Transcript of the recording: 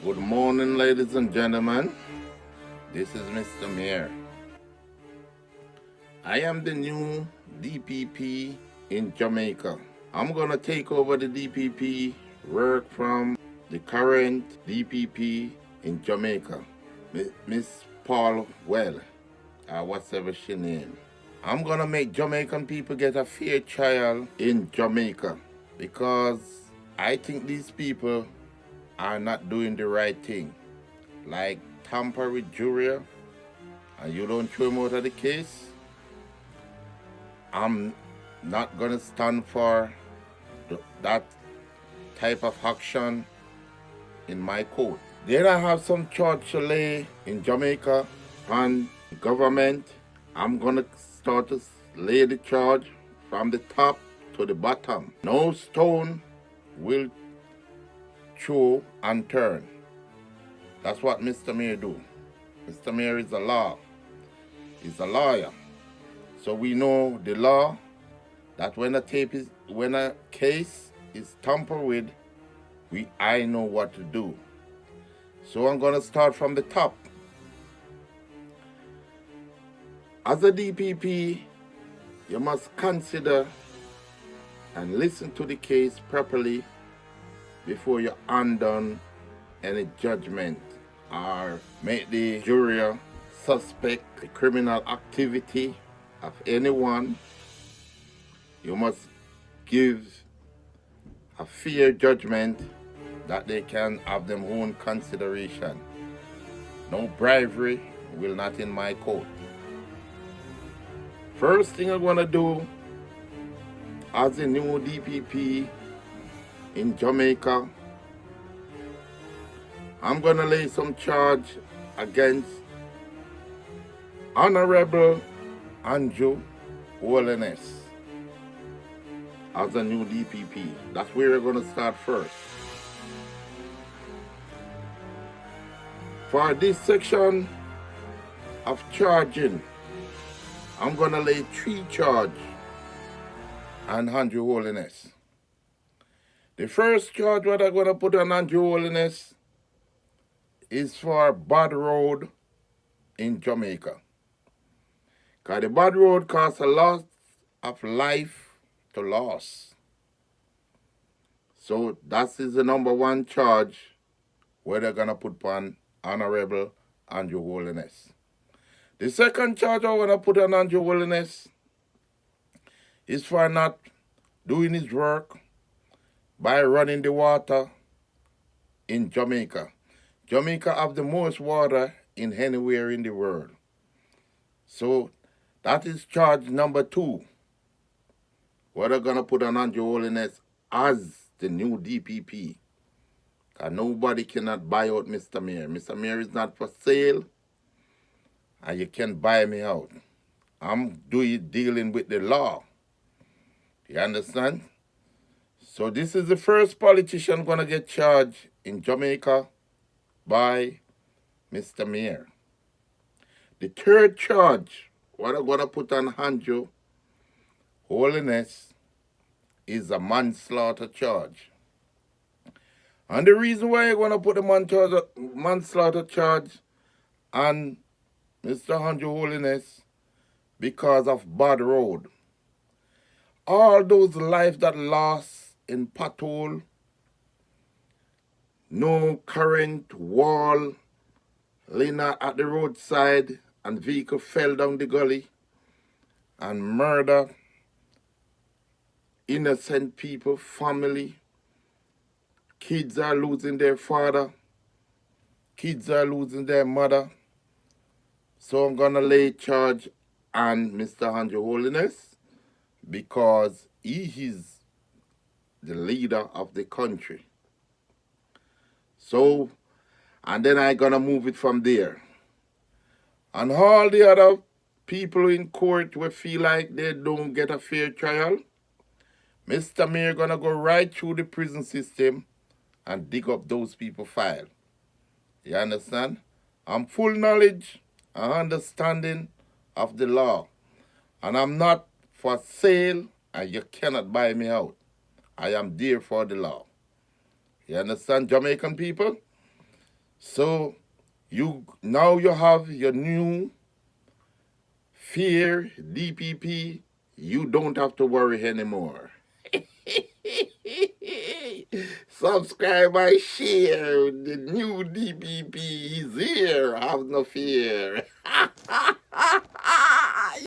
Good morning, ladies and gentlemen. This is Mr. Mayor. I am the new DPP in Jamaica. I'm gonna take over the DPP work from the current DPP in Jamaica, Miss Paul Well, or whatever she name. I'm gonna make Jamaican people get a fair trial in Jamaica because I think these people are not doing the right thing. Like tamper with jury and you don't throw him out of the case, I'm not gonna stand for that type of action in my court. Then I have some charge to lay in Jamaica on government. I'm gonna start to lay the charge from the top to the bottom. No stone will throw and turn. That's what Mr. Mayor do. Mr. Mayor is a law. He's a lawyer. So we know the law that when a case is tampered with, I know what to do. So I'm gonna start from the top. As a DPP, you must consider and listen to the case properly before you undone any judgment or make the jury suspect the criminal activity of anyone. You must give a fair judgment that they can have their own consideration. No bribery will not in my court. First thing I'm gonna do as a new DPP in Jamaica, I'm gonna lay some charge against Honorable Andrew Holness as a new DPP. That's where we're gonna start first. For this section of charging, I'm gonna lay 3 charges on Andrew Holness. The first charge what I'm gonna put on Andrew Holness is for bad road in Jamaica. Because the bad road costs a lot of life to loss. So that is the number 1 charge where they're gonna put on Honorable Andrew Holness. The second charge I'm gonna put on Andrew Holness is for not doing his work by running the water in Jamaica. Jamaica have the most water in anywhere in the world. So that is charge number 2. What I'm gonna put on Andrew Holness as the new DPP. Because nobody cannot buy out Mr. Mayor. Mr. Mayor is not for sale, and you can't buy me out. I'm dealing with the law. You understand? So this is the first politician gonna get charged in Jamaica by Mr. Mayor. The third charge, what I'm gonna put on Andrew Holness, is a manslaughter charge. And the reason why I'm gonna put a manslaughter charge on Mr. Andrew Holness, because of bad road. All those lives that lost in pothole, no current wall, laying at the roadside, and vehicle fell down the gully, and murder innocent people, family. Kids are losing their father. Kids are losing their mother. So I'm gonna lay charge on Mr. Andrew Holness because he is the leader of the country. So, and then I'm gonna move it from there. And all the other people in court will feel like they don't get a fair trial, Mr. Mayor gonna go right through the prison system and dig up those people's file. You understand? I'm full knowledge and understanding of the law. And I'm not for sale, and you cannot buy me out. I am there for the law. You understand, Jamaican people? So now you have your new fear DPP. You don't have to worry anymore. Subscribe and share. The new DPP is here. Have no fear.